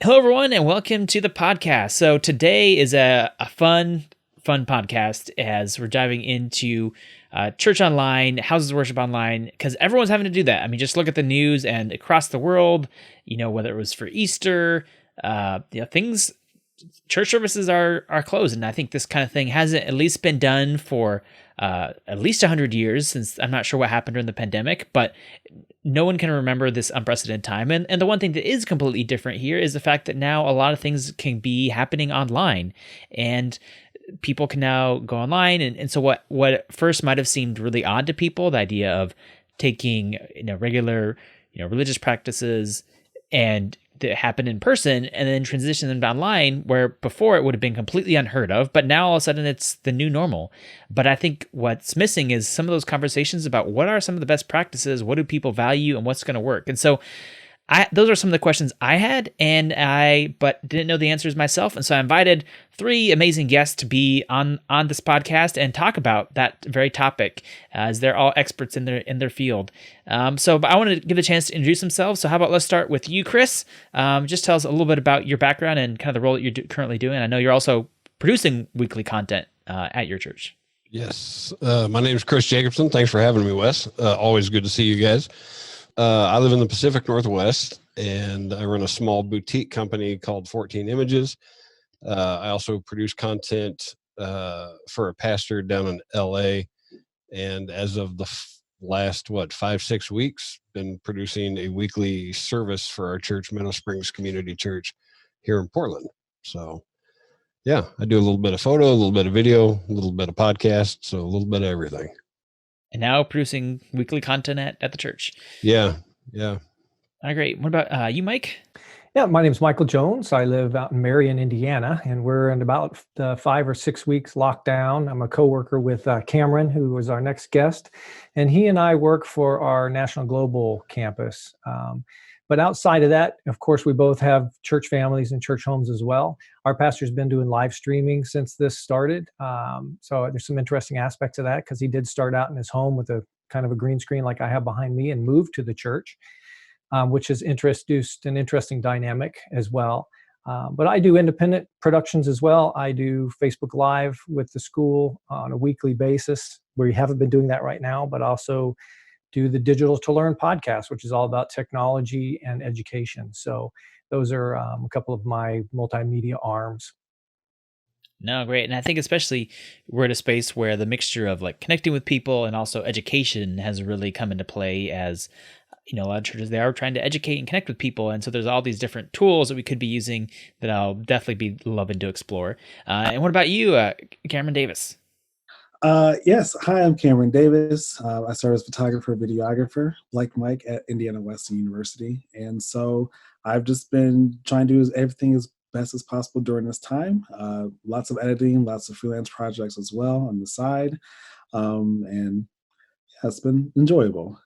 Hello, everyone, and welcome to the podcast. So today is a fun podcast as we're diving into church online, houses of worship online, because everyone's having to do that. I mean, just look at the news and across the world, whether it was for Easter, things, church services are closed. And I think this kind of thing hasn't at least been done for at least 100 years, since I'm not sure what happened during the pandemic, but no one can remember this unprecedented time. And the one thing that is completely different here is the fact that now a lot of things can be happening online, and people can now go online. And so what at first might have seemed really odd to people, the idea of taking regular religious practices and that happened in person and then transition them to online, where before it would have been completely unheard of, but now all of a sudden it's the new normal. But I think what's missing is some of those conversations about what are some of the best practices, what do people value, and what's going to work. And so those are some of the questions I had, but didn't know the answers myself. And so I invited three amazing guests to be on this podcast and talk about that very topic, as they're all experts in their field. But I wanted to give a chance to introduce themselves. So how about let's start with you, Chris? Just tell us a little bit about your background and kind of the role that you're currently doing. I know you're also producing weekly content at your church. Yes. My name is Chris Jacobsen. Thanks for having me, Wes. Always good to see you guys. I live in the Pacific Northwest, and I run a small boutique company called 14 Images. I also produce content for a pastor down in LA. And as of the last, 5-6 weeks, been producing a weekly service for our church, Meadow Springs Community Church here in Portland. So yeah, I do a little bit of photo, a little bit of video, a little bit of podcast. So a little bit of everything. And now producing weekly content at the church. Yeah. Great. What about you, Mike? Yeah, my name is Michael Jones. I live out in Marion, Indiana, and we're in about 5 or 6 weeks lockdown. I'm a coworker with Cameron, who was our next guest, and he and I work for our National Global campus. But outside of that, of course, we both have church families and church homes as well. Our pastor's been doing live streaming since this started. So there's some interesting aspects of that, because he did start out in his home with a kind of a green screen like I have behind me and moved to the church, which has introduced an interesting dynamic as well. But I do independent productions as well. I do Facebook Live with the school on a weekly basis. We haven't been doing that right now, but also do the Digital to Learn podcast, which is all about technology and education. So those are a couple of my multimedia arms. No, great. And I think especially we're at a space where the mixture of like connecting with people and also education has really come into play, as a lot of churches, they are trying to educate and connect with people. And so there's all these different tools that we could be using that I'll definitely be loving to explore. And what about you, Cameron Davis? Yes. Hi, I'm Cameron Davis. I serve as photographer, videographer, like Mike, at Indiana Wesleyan University. And so I've just been trying to do everything as best as possible during this time. Lots of editing, lots of freelance projects as well on the side. And yeah, it's been enjoyable.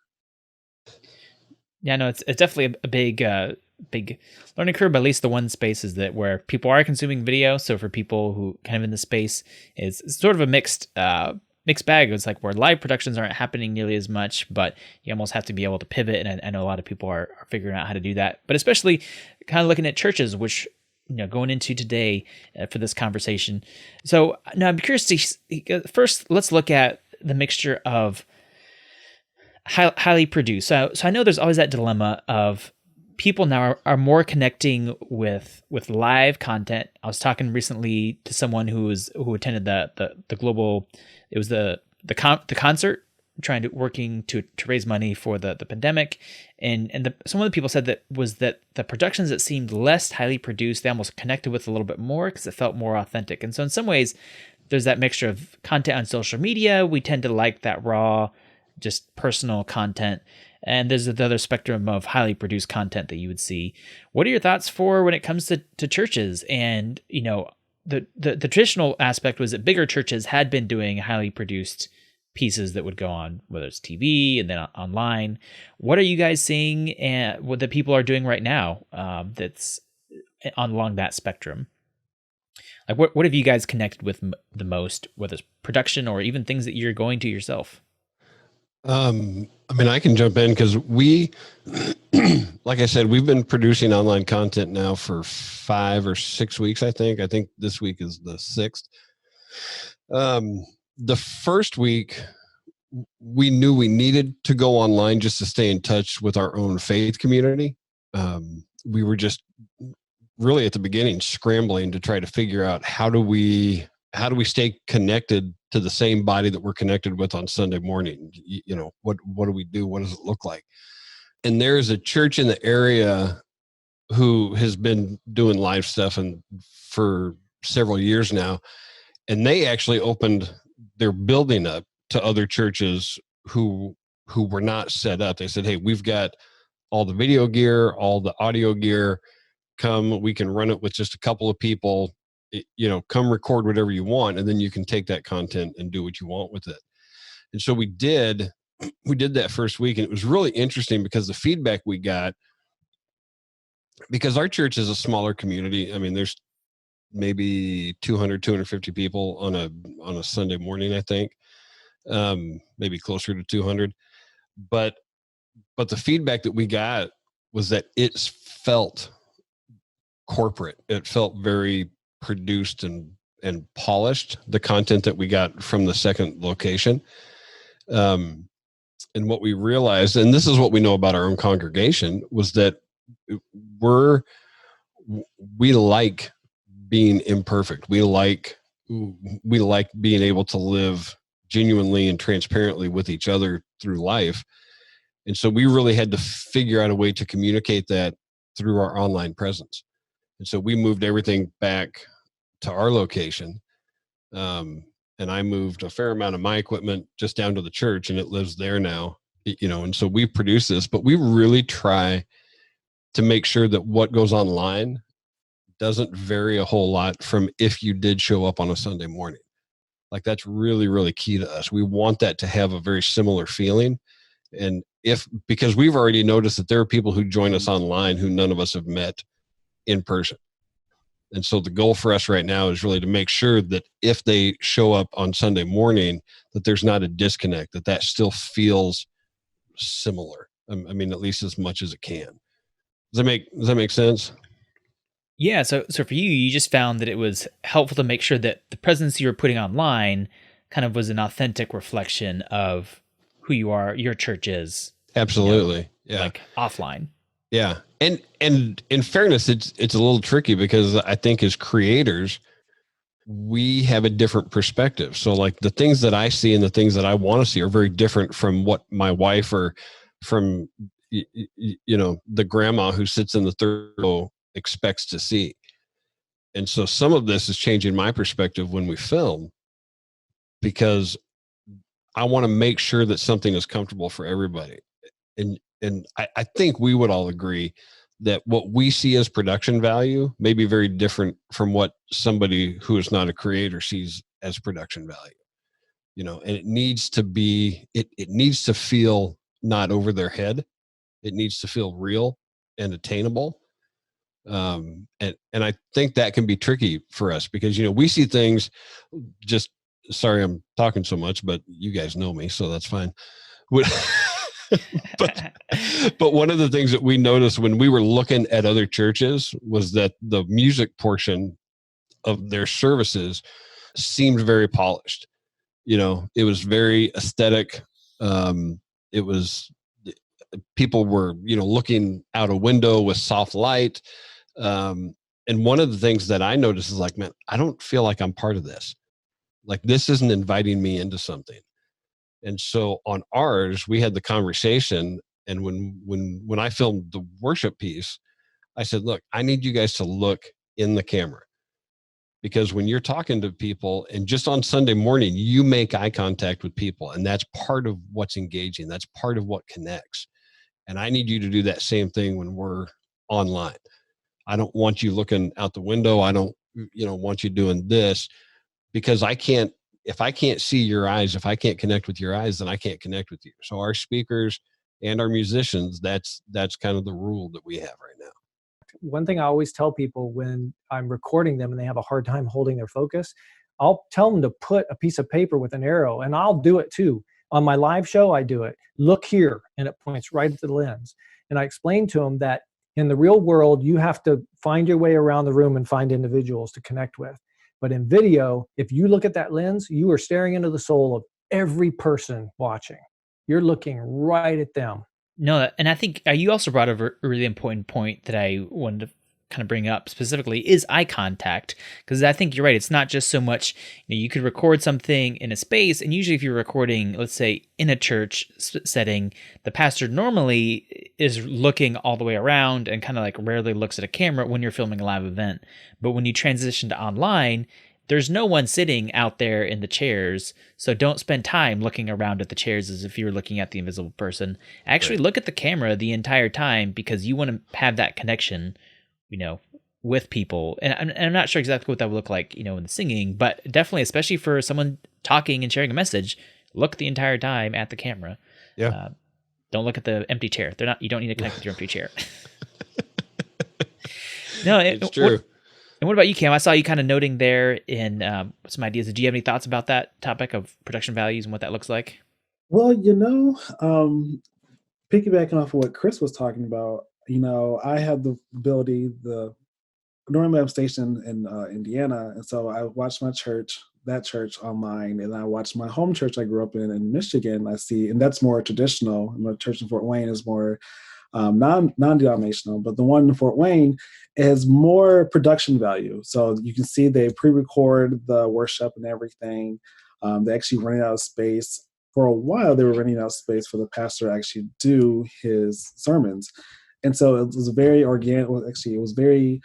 Yeah, no, it's definitely a big learning curve, but at least the one space is that where people are consuming video. So for people who kind of in the space, it's sort of a mixed bag. It's like where live productions aren't happening nearly as much, but you almost have to be able to pivot. And I know a lot of people are figuring out how to do that, but especially kind of looking at churches, which, going into today for this conversation. So now I'm curious to first, let's look at the mixture of highly produced. So I know there's always that dilemma of people now are more connecting with live content. I was talking recently to someone who attended the global, it was the concert, working to raise money for the pandemic, and some of the people said that the productions that seemed less highly produced, they almost connected with a little bit more because it felt more authentic. And so in some ways, there's that mixture of content on social media. We tend to like that raw, just personal content. And there's the other spectrum of highly produced content that you would see. What are your thoughts for when it comes to churches? And, the traditional aspect was that bigger churches had been doing highly produced pieces that would go on, whether it's TV and then online. What are you guys seeing and what the people are doing right now that's along that spectrum? Like what have you guys connected with the most, whether it's production or even things that you're going to yourself? I can jump in because we like I said, we've been producing online content now for 5 or 6 weeks. I think this week is the 6th. The first week, we knew we needed to go online just to stay in touch with our own faith community. We were just really at the beginning scrambling to try to figure out how do we stay connected to the same body that we're connected with on Sunday morning. What do we do? What does it look like? And there's a church in the area who has been doing live stuff and for several years now. And they actually opened their building up to other churches who were not set up. They said, hey, we've got all the video gear, all the audio gear. Come, we can run it with just a couple of people. Come record whatever you want, and then you can take that content and do what you want with it. And so we did that first week, and it was really interesting because the feedback we got, because our church is a smaller community. I mean, there's maybe 200, 250 people on a Sunday morning, I think, maybe closer to 200. But the feedback that we got was that it felt corporate. It felt very produced and polished, the content that we got from the second location. And what we realized, and this is what we know about our own congregation, was that we like being imperfect. We like being able to live genuinely and transparently with each other through life. And so we really had to figure out a way to communicate that through our online presence. And so we moved everything back to our location. And I moved a fair amount of my equipment just down to the church, and it lives there now, and so we produce this, but we really try to make sure that what goes online doesn't vary a whole lot from if you did show up on a Sunday morning. Like, that's really, really key to us. We want that to have a very similar feeling. And because we've already noticed that there are people who join us online who none of us have met in person. And so the goal for us right now is really to make sure that if they show up on Sunday morning, that there's not a disconnect, that still feels similar. I mean, at least as much as it can. Does that make sense? Yeah. So for you just found that it was helpful to make sure that the presence you were putting online kind of was an authentic reflection of who you are, your church is. Absolutely. Yeah. Like offline. Yeah. And in fairness, it's a little tricky because I think as creators, we have a different perspective. So like the things that I see and the things that I want to see are very different from what my wife or from, the grandma who sits in the third row expects to see. And so some of this is changing my perspective when we film, because I want to make sure that something is comfortable for everybody. And I think we would all agree that what we see as production value may be very different from what somebody who is not a creator sees as production value. And it needs to be, it needs to feel not over their head. It needs to feel real and attainable. And I think that can be tricky for us because, we see things sorry, I'm talking so much, but you guys know me, so that's fine. But one of the things that we noticed when we were looking at other churches was that the music portion of their services seemed very polished. It was very aesthetic. It was, people were, looking out a window with soft light. And one of the things that I noticed is like, man, I don't feel like I'm part of this. Like, this isn't inviting me into something. And so on ours, we had the conversation. And when I filmed the worship piece, I said, look, I need you guys to look in the camera, because when you're talking to people and just on Sunday morning, you make eye contact with people, and that's part of what's engaging. That's part of what connects. And I need you to do that same thing when we're online. I don't want you looking out the window. I don't, want you doing this, because if I can't see your eyes, if I can't connect with your eyes, then I can't connect with you. So our speakers and our musicians, that's kind of the rule that we have right now. One thing I always tell people when I'm recording them and they have a hard time holding their focus, I'll tell them to put a piece of paper with an arrow, and I'll do it too. On my live show, I do it. Look here, and it points right at the lens. And I explained to him that in the real world, you have to find your way around the room and find individuals to connect with. But in video, if you look at that lens, you are staring into the soul of every person watching. You're looking right at them. No, and I think you also brought up a really important point that I wanted to kind of bring up specifically is eye contact, because I think you're right. It's not just so much, you could record something in a space, and usually if you're recording, let's say in a church setting, the pastor normally is looking all the way around and kind of like rarely looks at a camera when you're filming a live event. But when you transition to online, there's no one sitting out there in the chairs, so don't spend time looking around at the chairs as if you were looking at the invisible person. Actually, look at the camera the entire time, because you want to have that connection, with people. And I'm not sure exactly what that would look like, in the singing, but definitely, especially for someone talking and sharing a message, look the entire time at the camera. Yeah. Don't look at the empty chair. You don't need to connect with your empty chair. No, It's true. And what about you, Cam? I saw you kind of noting there in some ideas. Do you have any thoughts about that topic of production values and what that looks like? Well, piggybacking off of what Chris was talking about, I have the ability, normally I'm stationed in Indiana, and so I watch that church online, and I watch my home church I grew up in Michigan. I see, and that's more traditional. My church in Fort Wayne is more non-denominational, but the one in Fort Wayne has more production value. So you can see they pre-record the worship and everything. They actually ran out of space. For a while, they were running out of space for the pastor to actually do his sermons. And so it was very organic. Well, actually, it was very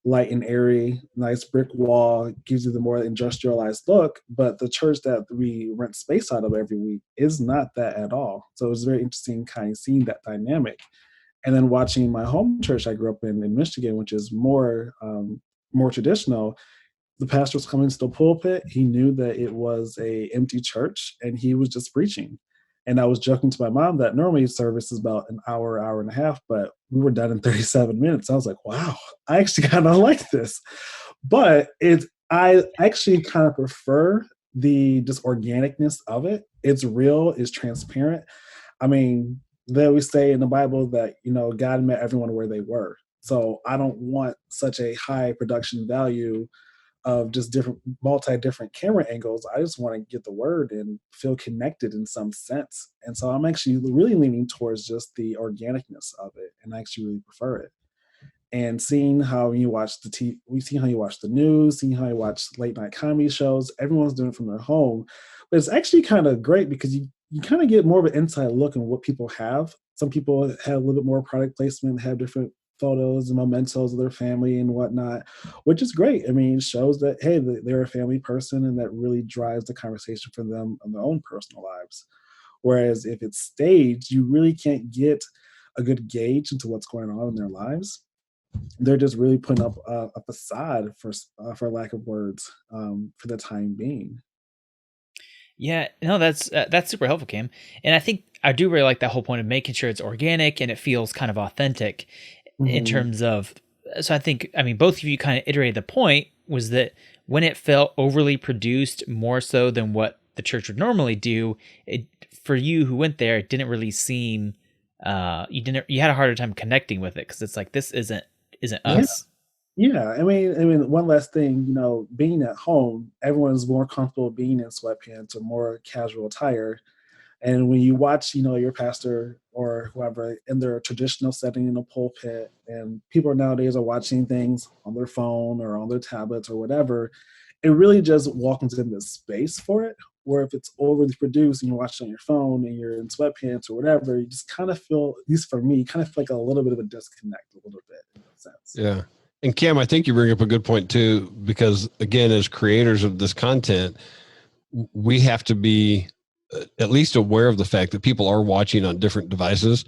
light and airy, nice brick wall, gives you the more industrialized look. But the church that we rent space out of every week is not that at all. So it was very interesting kind of seeing that dynamic. And then watching my home church I grew up in Michigan, which is more traditional. The pastor was coming to the pulpit. He knew that it was a empty church, and he was just preaching. And I was joking to my mom that normally service is about an hour and a half, but we were done in 37 minutes. I was like, wow, I actually kind of like this. But I actually kind of prefer the just organicness of it. It's real, it's transparent. I mean, they always say in the Bible that, God met everyone where they were. So I don't want such a high production value of just different camera angles. I just want to get the word and feel connected in some sense. And so I'm actually really leaning towards just the organicness of it, and I actually really prefer it. And seeing how you watch seeing how you watch the news, seeing how you watch late night comedy shows, everyone's doing it from their home. But it's actually kind of great because you kind of get more of an inside look on what people have. Some people have a little bit more product placement, have different photos and mementos of their family and whatnot, which is great. I mean, it shows that, hey, they're a family person, and that really drives the conversation for them on their own personal lives. Whereas if it's staged, you really can't get a good gauge into what's going on in their lives. They're just really putting up a facade, for lack of words, for the time being. Yeah, no, that's super helpful, Cam. And I think I do really like that whole point of making sure it's organic and it feels kind of authentic. In terms of, so I think, both of you kind of iterated the point, was that when it felt overly produced more so than what the church would normally do, for you who went there, it didn't really seem, you had a harder time connecting with it, because it's like, this isn't us. Yeah. I mean, one last thing, being at home, everyone's more comfortable being in sweatpants or more casual attire. And when you watch, your pastor or whoever in their traditional setting in a pulpit, and people nowadays are watching things on their phone or on their tablets or whatever, it really just welcomes in this space for it. Where if it's overly produced and you're watching on your phone and you're in sweatpants or whatever, you just kind of feel, at least for me, kind of feel like a little bit of a disconnect a little bit in that sense. Yeah. And Cam, I think you bring up a good point too, because again, as creators of this content, we have to be at least aware of the fact that people are watching on different devices.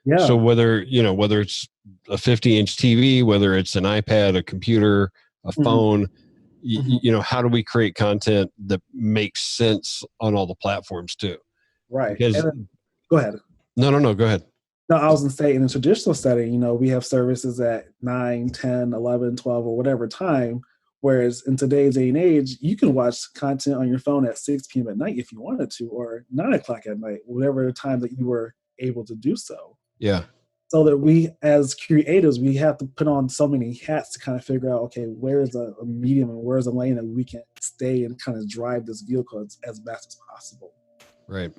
Yeah. So whether it's a 50-inch TV, whether it's an iPad, a computer, a phone, how do we create content that makes sense on all the platforms too? Right. Because, go ahead. No, go ahead. No, I was going to say, in a traditional setting, we have services at 9, 10, 11, 12, or whatever time. Whereas in today's day and age, you can watch content on your phone at 6 p.m. at night if you wanted to, or 9 o'clock at night, whatever time that you were able to do so. Yeah. so that we as creators, we have to put on so many hats to kind of figure out, okay, where is a medium and where is a lane that we can stay and kind of drive this vehicle as best as possible. Right.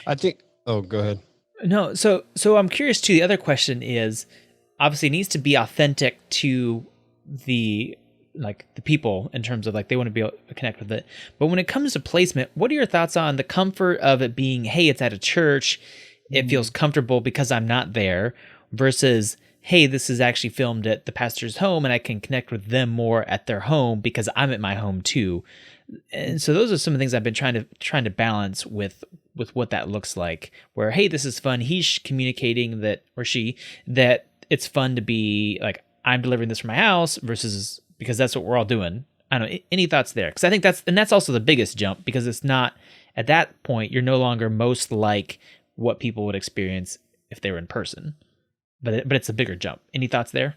I think, oh, go ahead. No, so I'm curious too. The other question is, obviously it needs to be authentic to the people in terms of like they want to be able to connect with it. But when it comes to placement, what are your thoughts on the comfort of it being, hey, it's at a church, it feels comfortable because I'm not there, versus, hey, this is actually filmed at the pastor's home and I can connect with them more at their home because I'm at my home too. And so those are some of the things I've been trying to balance with what that looks like, where, hey, this is fun. He's communicating that, or she, that it's fun to be like, I'm delivering this from my house versus because that's what we're all doing. I don't know. Any thoughts there? Because I think that's also the biggest jump, because it's not, at that point, you're no longer most like what people would experience if they were in person. But it's a bigger jump. Any thoughts there,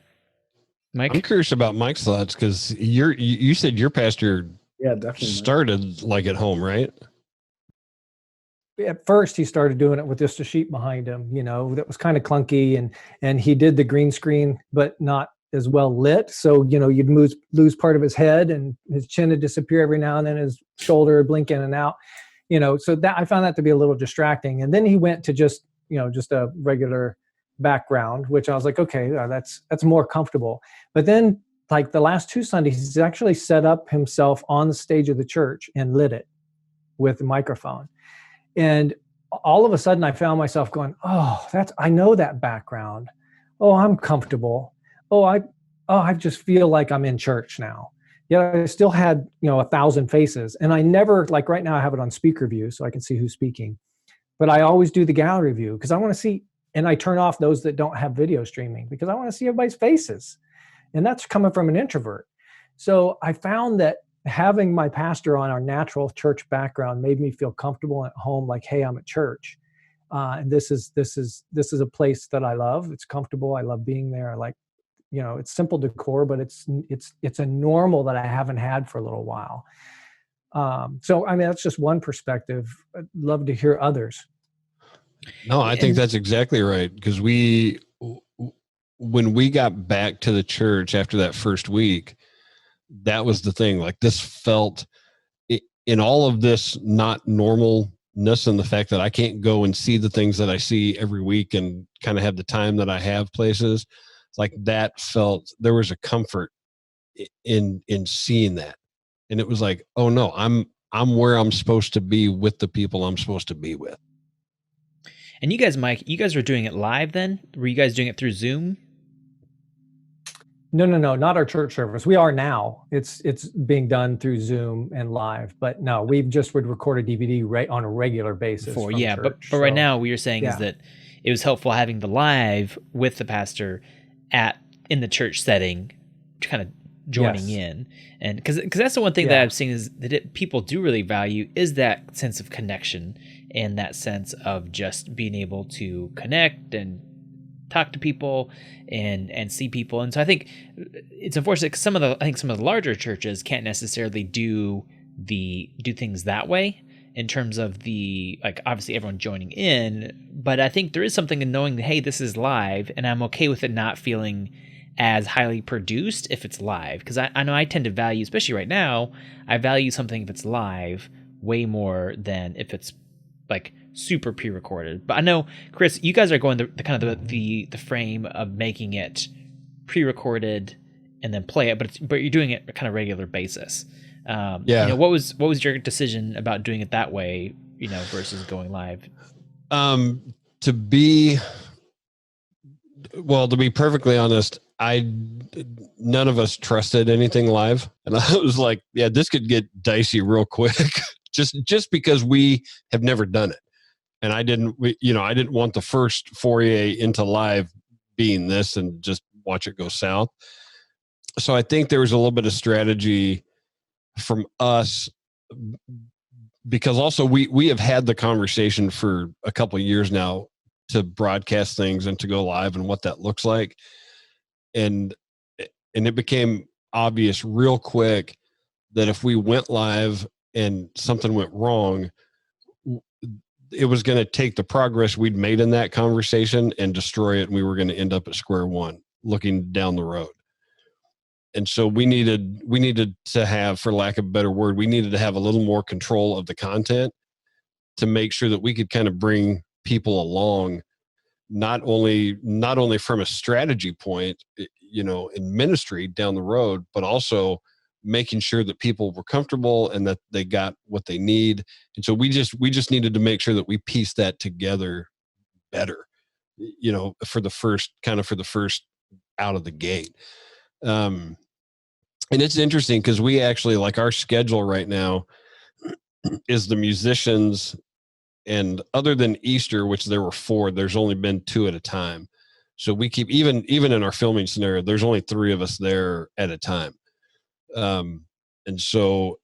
Mike? I'm curious about Mike's thoughts, because you said your pastor Definitely started like at home, right? At first, he started doing it with just a sheet behind him, that was kind of clunky, and he did the green screen, but not as well lit. So, you'd lose part of his head, and his chin would disappear every now and then, his shoulder would blink in and out, so that I found that to be a little distracting. And then he went to just a regular background, which I was like, okay, that's more comfortable. But then, like the last 2 Sundays, he's actually set up himself on the stage of the church and lit it with a microphone. And all of a sudden I found myself going, oh, I know that background. Oh, I'm comfortable. I just feel like I'm in church now. Yeah, I still had, 1,000 faces. And I never, like right now I have it on speaker view so I can see who's speaking. But I always do the gallery view because I want to see, and I turn off those that don't have video streaming because I want to see everybody's faces. And that's coming from an introvert. So I found that having my pastor on our natural church background made me feel comfortable at home, like, hey, I'm at church. And this is a place that I love. It's comfortable. I love being there. I like, it's simple decor, but it's a normal that I haven't had for a little while. So, I mean, that's just one perspective. I'd love to hear others. No, I think that's exactly right. Because when we got back to the church after that first week, that was the thing. Like, this felt, in all of this not normalness, and the fact that I can't go and see the things that I see every week and kind of have the time that I have places, like that felt, there was a comfort in seeing that. And it was like, oh no, I'm where I'm supposed to be with the people I'm supposed to be with. And you guys, Mike, you guys were doing it live then? Were you guys doing it through Zoom? No, not our church service. We are now. It's being done through Zoom and live, but no, we just would record a DVD right on a regular basis. Yeah, church, but right now what you're saying is that it was helpful having the live with the pastor in the church setting, kind of joining in, and because that's the one thing that I've seen is that people do really value is that sense of connection and that sense of just being able to connect and talk to people and see people. And so I think it's unfortunate because some of the larger churches can't necessarily do things that way in terms of the, like, obviously everyone joining in, but I think there is something in knowing that, hey, this is live and I'm okay with it not feeling as highly produced if it's live. Because I know I tend to value, especially right now, I value something if it's live way more than if it's like super pre-recorded. But I know, Chris, you guys are going the kind of the frame of making it pre-recorded and then play it, but you're doing it on a kind of regular basis. What was your decision about doing it that way, versus going live? To be perfectly honest, none of us trusted anything live, and I was like, yeah, this could get dicey real quick, just because we have never done it, and I didn't want the first foray into live being this and just watch it go south. So I think there was a little bit of strategy from us, because also we have had the conversation for a couple of years now to broadcast things and to go live and what that looks like. And it became obvious real quick that if we went live and something went wrong, it was going to take the progress we'd made in that conversation and destroy it. And we were going to end up at square one looking down the road. And so we needed to have, for lack of a better word, we needed to have a little more control of the content to make sure that we could kind of bring people along, not only from a strategy point, in ministry down the road, but also making sure that people were comfortable and that they got what they need. And so we just needed to make sure that we pieced that together better, for the first out of the gate. And it's interesting because we actually, like, our schedule right now is the musicians, and other than Easter, which there were 4, there's only been 2 at a time. So we keep, even in our filming scenario, there's only 3 of us there at a time. And so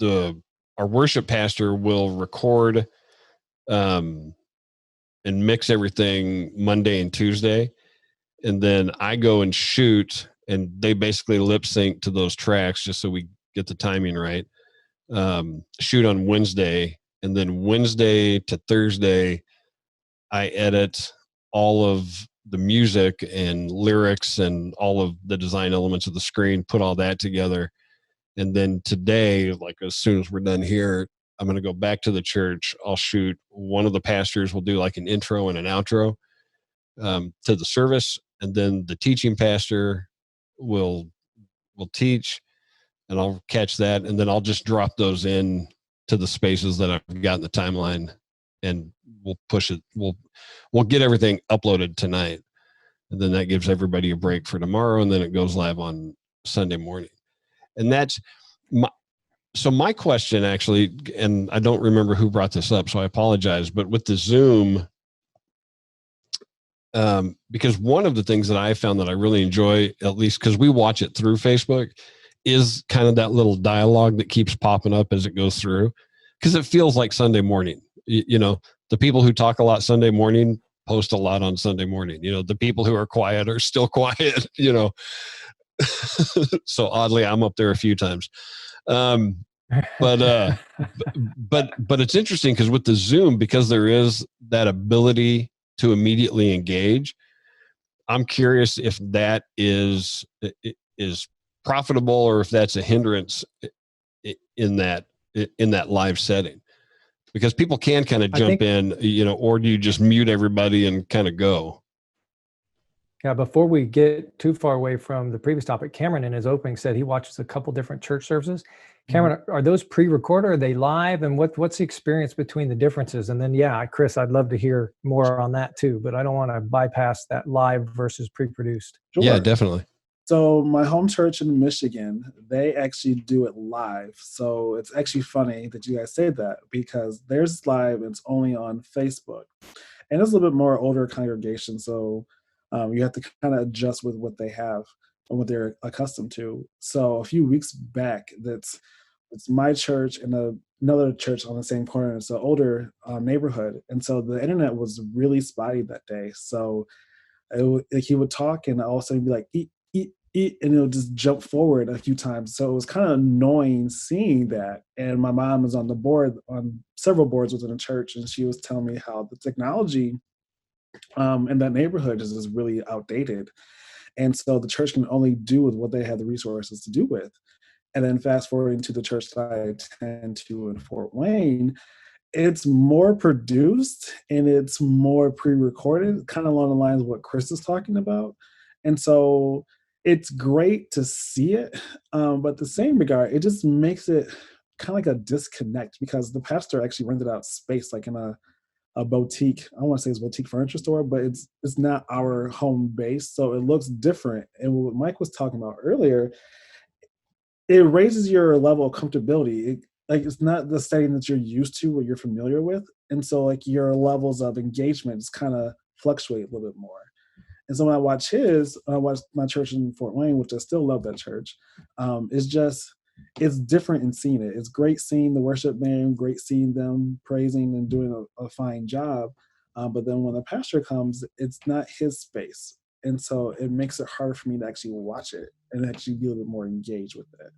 our worship pastor will record and mix everything Monday and Tuesday. And then I go and shoot, and they basically lip sync to those tracks just so we get the timing right. Shoot on Wednesday, and then Wednesday to Thursday, I edit all of the music and lyrics and all of the design elements of the screen, put all that together. And then today, like as soon as we're done here, I'm going to go back to the church. I'll shoot. One of the pastors will do like an intro and an outro to the service. And then the teaching pastor will teach, and I'll catch that. And then I'll just drop those in to the spaces that I've got in the timeline, and we'll push it. We'll get everything uploaded tonight. And then that gives everybody a break for tomorrow. And then it goes live on Sunday morning. And that's my question, actually, and I don't remember who brought this up, so I apologize, but with the Zoom, because one of the things that I found that I really enjoy, at least because we watch it through Facebook, is kind of that little dialogue that keeps popping up as it goes through, because it feels like Sunday morning. The people who talk a lot Sunday morning post a lot on Sunday morning. The people who are quiet are still quiet, So oddly, I'm up there a few times. But it's interesting because with the Zoom, because there is that ability to immediately engage, I'm curious if that is profitable or if that's a hindrance in that live setting, because people can kind of jump in, or do you just mute everybody and kind of go? Yeah, before we get too far away from the previous topic, Cameron in his opening said he watches a couple different church services. Cameron, are those pre-recorded? Are they live? And what's the experience between the differences? And then, yeah, Chris, I'd love to hear more on that too, but I don't want to bypass that live versus pre-produced. Sure. Yeah, definitely. So my home church in Michigan, they actually do it live. So it's actually funny that you guys say that, because theirs live and it's only on Facebook. And it's a little bit more older congregation. So you have to kind of adjust with what they have and what they're accustomed to. So a few weeks back, it's my church and another church on the same corner. It's an older neighborhood. And so the internet was really spotty that day. So he would talk and all of a sudden be like, eat, eat, eat, and it'll just jump forward a few times. So it was kind of annoying seeing that. And my mom was on the board, on several boards within the church, and she was telling me how the technology in that neighborhood is just really outdated. And so the church can only do with what they have the resources to do with. And then fast forwarding to the church that I attend to in Fort Wayne, it's more produced and it's more pre-recorded, kind of along the lines of what Chris is talking about. And so it's great to see it, but at the same regard, it just makes it kind of like a disconnect, because the pastor actually rented out space like in a boutique. I don't want to say it's a boutique furniture store, but it's not our home base, so it looks different. And what Mike was talking about earlier, it raises your level of comfortability. It's not the setting that you're used to, what you're familiar with, and so like your levels of engagement just kind of fluctuate a little bit more. And so when I watch my church in Fort Wayne, which I still love that church, it's different in seeing it. It's great seeing the worship band, great seeing them praising and doing a fine job. But then when the pastor comes, it's not his space. And so it makes it harder for me to actually watch it and actually be a little bit more engaged with it.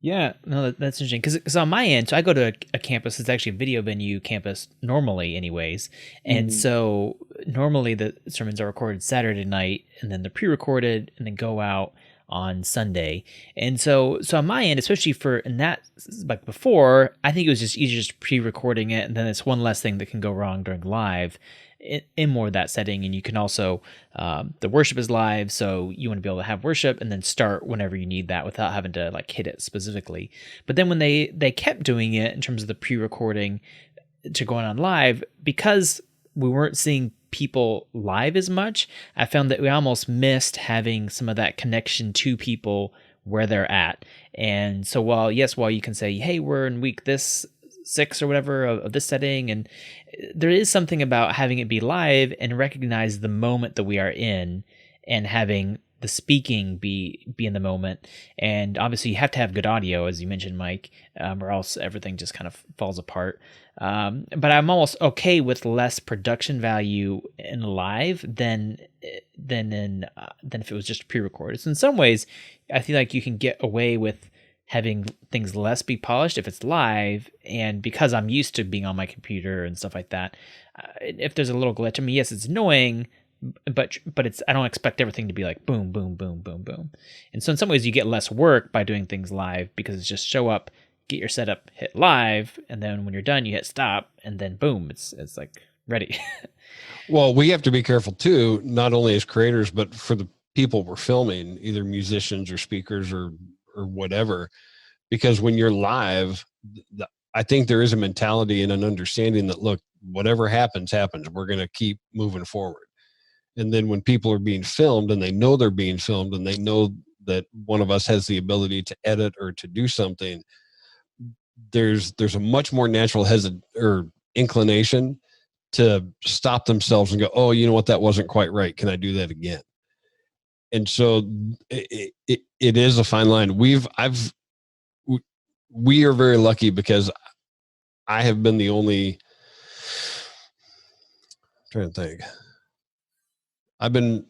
Yeah, no, that's interesting. Because on my end, so I go to a campus. It's actually a video venue campus normally, anyways. And so normally the sermons are recorded Saturday night, and then they're pre-recorded, and then go out on Sunday. And so on my end, especially for in that like before, I think it was just easier just pre-recording it, and then it's one less thing that can go wrong during live. In more of that setting, and you can also the worship is live, so you want to be able to have worship and then start whenever you need that without having to like hit it specifically. But then when they kept doing it in terms of the pre-recording to going on live, because we weren't seeing people live as much, I found that we almost missed having some of that connection to people where they're at. And so while you can say, hey, we're in week this 6 or whatever of this setting, and there is something about having it be live and recognize the moment that we are in, and having the speaking be in the moment. And obviously you have to have good audio, as you mentioned, Mike, or else everything just kind of falls apart. But I'm almost okay with less production value in live than if it was just pre-recorded. So in some ways I feel like you can get away with having things less be polished if it's live, and because I'm used to being on my computer and stuff like that, if there's a little glitch, I mean, yes, it's annoying, but it's, I don't expect everything to be like boom, boom, boom, boom, boom. And so in some ways you get less work by doing things live, because it's just show up, get your setup, hit live, and then when you're done, you hit stop, and then boom, it's like ready. Well, we have to be careful too, not only as creators, but for the people we're filming, either musicians or speakers or whatever, because when you're live, I think there is a mentality and an understanding that, look, whatever happens, we're going to keep moving forward. And then when people are being filmed and they know they're being filmed and they know that one of us has the ability to edit or to do something, there's a much more natural inclination to stop themselves and go, oh, you know what, that wasn't quite right. Can I do that again? And so it is a fine line. We are very lucky because I have been the only, I'm trying to think. I've been,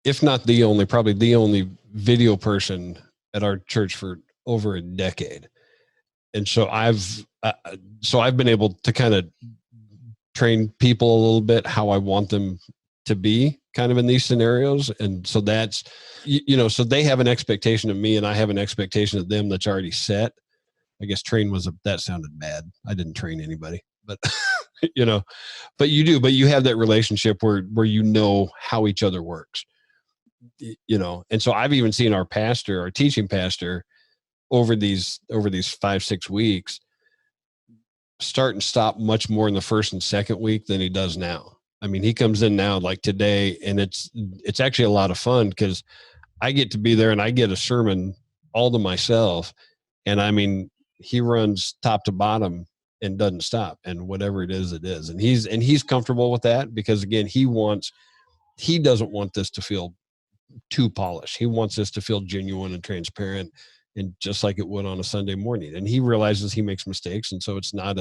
if not the only, probably the only video person at our church for over a decade. And so I've been able to kind of train people a little bit how I want them to be kind of in these scenarios. And so that's, so they have an expectation of me and I have an expectation of them that's already set. I guess that sounded bad. I didn't train anybody, but but you have that relationship where you know how each other works, and so I've even seen our teaching pastor over these 5-6 weeks start and stop much more in the first and second week than he does now. I mean, he comes in now like today, and it's actually a lot of fun because I get to be there and I get a sermon all to myself. And I mean, he runs top to bottom and doesn't stop, and whatever it is, and he's comfortable with that, because again, he doesn't want this to feel too polished. He wants this to feel genuine and transparent, and just like it would on a Sunday morning. And he realizes he makes mistakes, and so it's not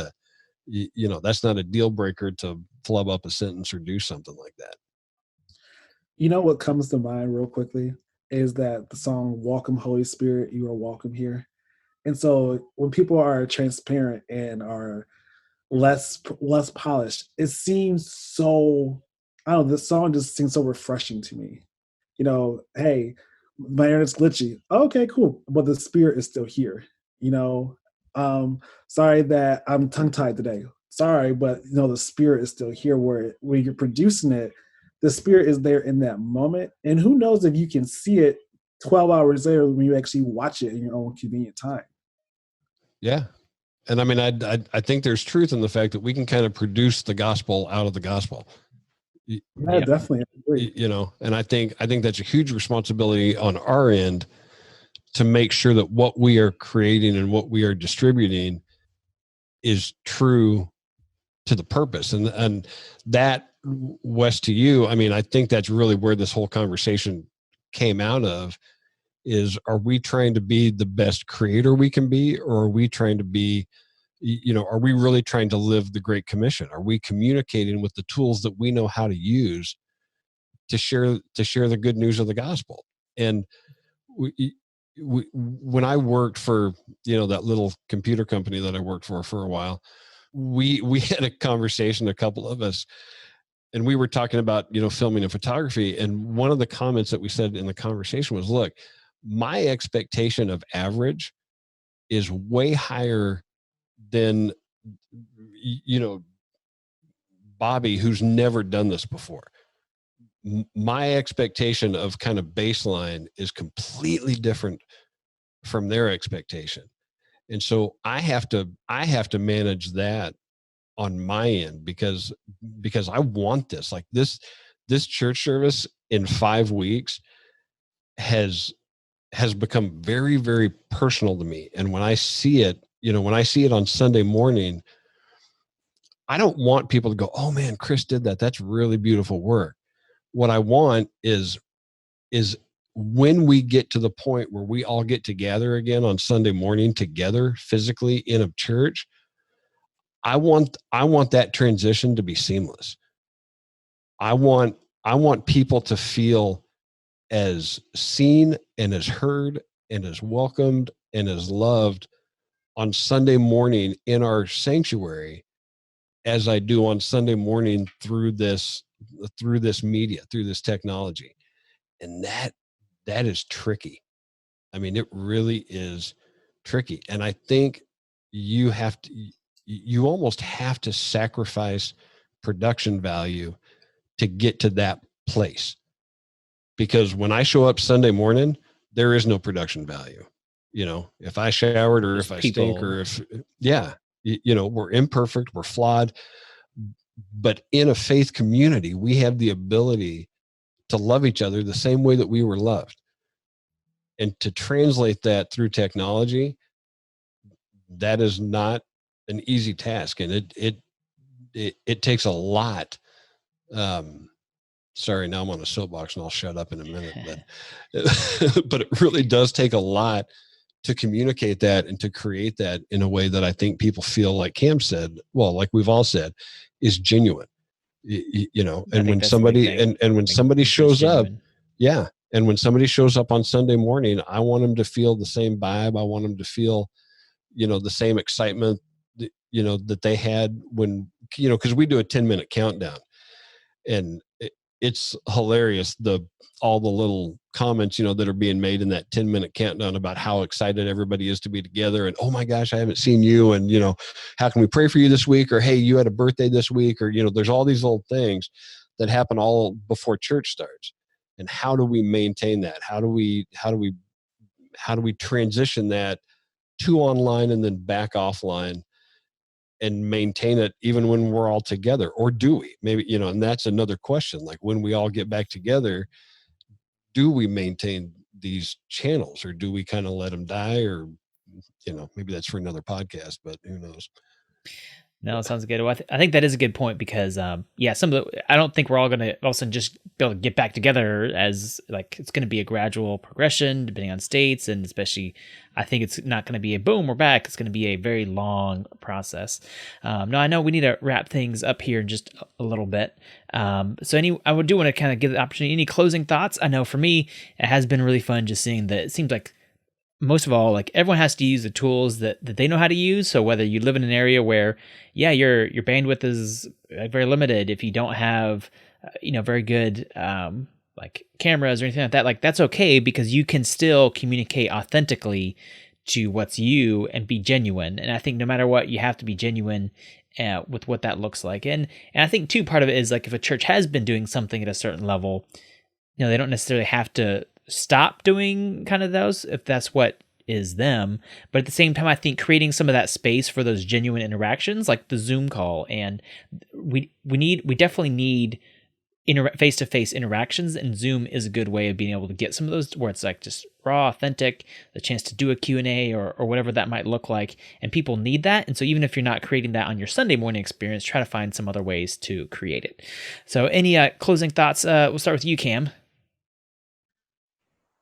that's not a deal breaker to flub up a sentence or do something like that. You know what comes to mind real quickly is that the song "Welcome Holy Spirit, You Are Welcome Here." And so when people are transparent and are less polished, it seems so, I don't know, this song just seems so refreshing to me. Hey, my internet's glitchy. Okay, cool. But the spirit is still here. Sorry that I'm tongue-tied today. Sorry, but the spirit is still here, where when you're producing it, the spirit is there in that moment. And who knows if you can see it 12 hours later when you actually watch it in your own convenient time. Yeah. And I mean, I think there's truth in the fact that we can kind of produce the gospel out of the gospel. Yeah, definitely. And I think that's a huge responsibility on our end to make sure that what we are creating and what we are distributing is true to the purpose. And that, Wes, to you, I mean, I think that's really where this whole conversation came out of, is, are we trying to be the best creator we can be, or are we trying to be, are we really trying to live the Great Commission? Are we communicating with the tools that we know how to use to share the good news of the gospel? And when I worked for, that little computer company that I worked for a while, we had a conversation, a couple of us, and we were talking about, filming and photography. And one of the comments that we said in the conversation was, look, my expectation of average is way higher than, Bobby, who's never done this before. My expectation of kind of baseline is completely different from their expectation. And so I have to manage that on my end because I want this, like this church service in 5 weeks has become very, very personal to me. And when I see it, on Sunday morning, I don't want people to go, oh man, Chris did that. That's really beautiful work. What I want is when we get to the point where we all get together again on Sunday morning together physically in a church, I want that transition to be seamless. I want people to feel as seen and as heard and as welcomed and as loved on Sunday morning in our sanctuary as I do on Sunday morning through this media, through this technology. And that is tricky. I mean, it really is tricky. And I think you almost have to sacrifice production value to get to that place. Because when I show up Sunday morning, there is no production value. If I showered or if I stink or if, we're imperfect, we're flawed. But in a faith community, we have the ability to love each other the same way that we were loved. And to translate that through technology, that is not an easy task. And it takes a lot. Sorry, now I'm on a soapbox and I'll shut up in a minute, but it really does take a lot to communicate that and to create that in a way that I think people feel, like Cam said, well, like we've all said, is genuine, and when somebody, and when somebody shows up, and when somebody shows up on Sunday morning, I want them to feel the same vibe. I want them to feel, the same excitement, that they had when, because we do a 10-minute countdown, and it's hilarious. All the little comments, that are being made in that 10-minute countdown about how excited everybody is to be together. And, oh my gosh, I haven't seen you. And, how can we pray for you this week? Or, hey, you had a birthday this week, or, there's all these little things that happen all before church starts. And how do we maintain that? How do we transition that to online and then back offline and maintain it even when we're all together? Or do we? Maybe, and that's another question. Like, when we all get back together, do we maintain these channels, or do we kind of let them die? Or, maybe that's for another podcast, but who knows? No, it sounds good. Well, I think that is a good point because, I don't think we're all going to all of a sudden just be able to get back together, as like it's going to be a gradual progression depending on states. And especially, I think it's not going to be a boom, we're back. It's going to be a very long process. Now, I know we need to wrap things up here in just a little bit. I do want to kind of give the opportunity. Any closing thoughts? I know for me, it has been really fun just seeing that it seems like, most of all, like everyone has to use the tools that they know how to use. So whether you live in an area where, your bandwidth is very limited, if you don't have, very good like cameras or anything like that, like that's okay, because you can still communicate authentically to what's you and be genuine. And I think no matter what, you have to be genuine with what that looks like. And I think too, part of it is like if a church has been doing something at a certain level, they don't necessarily have to stop doing kind of those if that's what is them. But at the same time, I think creating some of that space for those genuine interactions, like the Zoom call, and we definitely need face-to-face interactions, and Zoom is a good way of being able to get some of those where it's like just raw, authentic, the chance to do a Q&A or whatever that might look like, and people need that. And so even if you're not creating that on your Sunday morning experience, try to find some other ways to create it. So any closing thoughts? We'll start with you, Cam.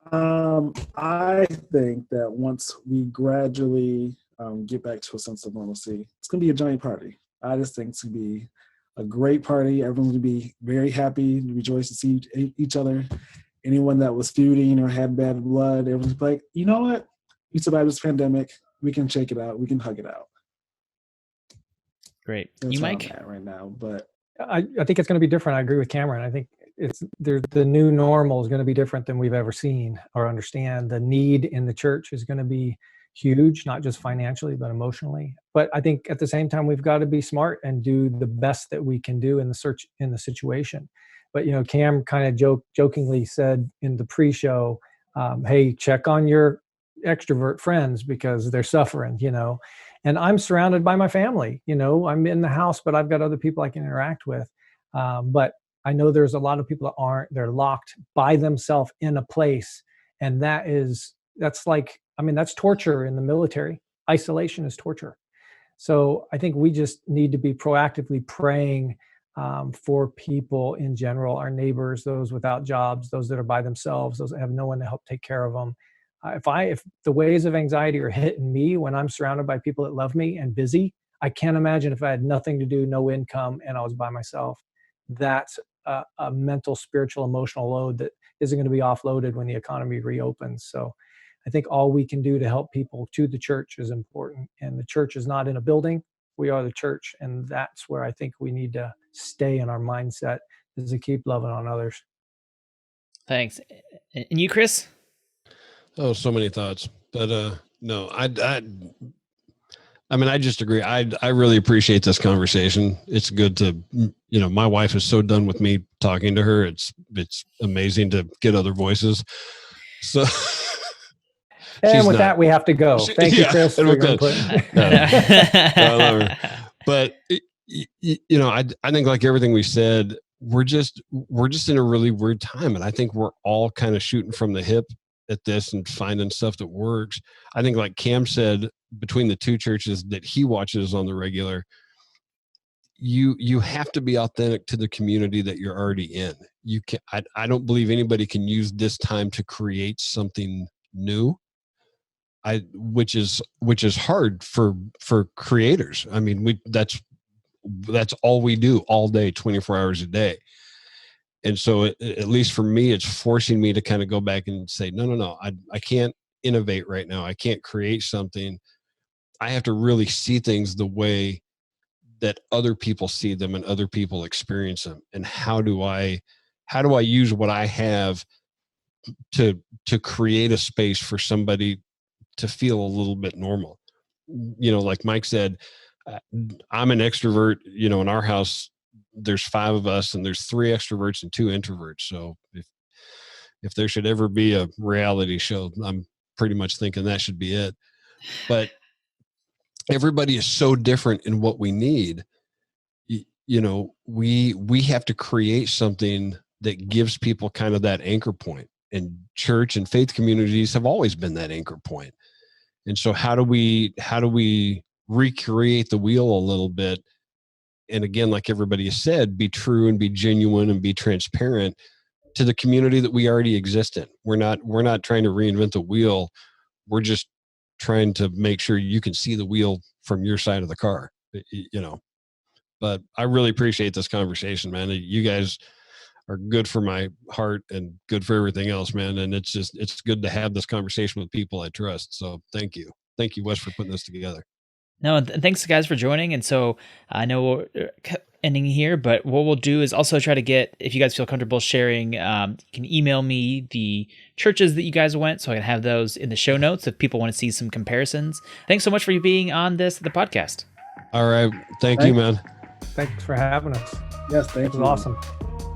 I think that once we gradually get back to a sense of normalcy, it's going to be a giant party. I just think it's going to be a great party. Everyone's going to be very happy, rejoice to see each other. anyone that was feuding or had bad blood, everyone's like, you know what? We survived this pandemic. We can shake it out. We can hug it out. Great. That's You, where Mike? I'm at right now. But I think it's going to be different. I agree with Cameron. I think the new normal is going to be different than we've ever seen or understand. The need in the church is going to be huge, not just financially, but emotionally. But I think at the same time, we've got to be smart and do the best that we can do in the situation. But, Cam kind of jokingly said in the pre-show, hey, check on your extrovert friends because they're suffering, and I'm surrounded by my family, I'm in the house, but I've got other people I can interact with. But I know there's a lot of people that aren't, they're locked by themselves in a place. And that's torture in the military. Isolation is torture. So I think we just need to be proactively praying for people in general, our neighbors, those without jobs, those that are by themselves, those that have no one to help take care of them. If the waves of anxiety are hitting me when I'm surrounded by people that love me and busy, I can't imagine if I had nothing to do, no income, and I was by myself. That's a mental, spiritual, emotional load that isn't going to be offloaded when the economy reopens. So I think all we can do to help people to the church is important. And the church is not in a building. We are the church. And that's where I think we need to stay in our mindset, is to keep loving on others. Thanks. And you, Chris? Oh, so many thoughts, but no, I just agree. I really appreciate this conversation. It's good to, my wife is so done with me talking to her. It's amazing to get other voices. So, and with that, we have to go. Thank you, Chris, for your input. I love her. But I think like everything we said, we're just in a really weird time, and I think we're all kind of shooting from the hip at this and finding stuff that works. I think like Cam said, between the two churches that he watches on the regular, you have to be authentic to the community that you're already in. You can I don't believe anybody can use this time to create something new. Which is hard for creators. I mean, that's all we do all day, 24 hours a day. And so at least for me, it's forcing me to kind of go back and say, no, I can't innovate right now. I can't create something. I have to really see things the way that other people see them and other people experience them. And how do I use what I have to create a space for somebody to feel a little bit normal? Like Mike said, I'm an extrovert. In our house, there's 5 of us, and there's 3 extroverts and 2 introverts. So if there should ever be a reality show, I'm pretty much thinking that should be it. But everybody is so different in what we need. We have to create something that gives people kind of that anchor point. And church and faith communities have always been that anchor point. And so how do we recreate the wheel a little bit? And again, like everybody has said, be true and be genuine and be transparent to the community that we already exist in. We're not trying to reinvent the wheel. We're just trying to make sure you can see the wheel from your side of the car, But I really appreciate this conversation, man. You guys are good for my heart and good for everything else, man. And it's good to have this conversation with people I trust. So thank you, Wes, for putting this together. No, thanks guys for joining. And so I know we're ending here, but what we'll do is also try to get, if you guys feel comfortable sharing, you can email me the churches that you guys went so I can have those in the show notes if people want to see some comparisons. Thanks so much for you being on the podcast. All right. Thank you, man. Thanks for having us. Yes, thank you. It was awesome.